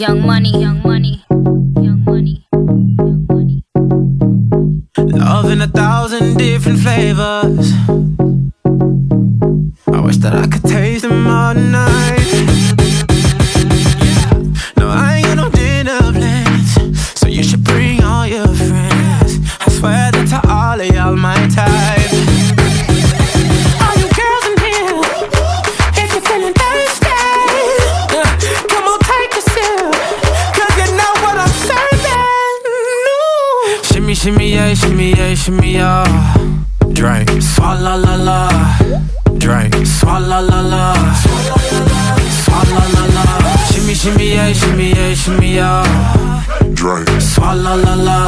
Young Money, Young Money, Young Money, Young Money. Love in 1,000 different flavors. I wish that I could taste them all night. No, I ain't got no dinner plans, so you should bring all your friends. I swear that to all of y'all my type. All you girls in here, if you're feeling thirsty, come on, take a sip, 'cause you know what I'm serving. Ooh. Shimmy, shimmy, yeah, shimmy, yeah, shimmy, yeah. Drink, swalla la la. Drink, swalla la la. Swalla la la. Shimmy, shimmy, yeah, shimmy, yeah, shimmy, yeah. Drink, swalla la la.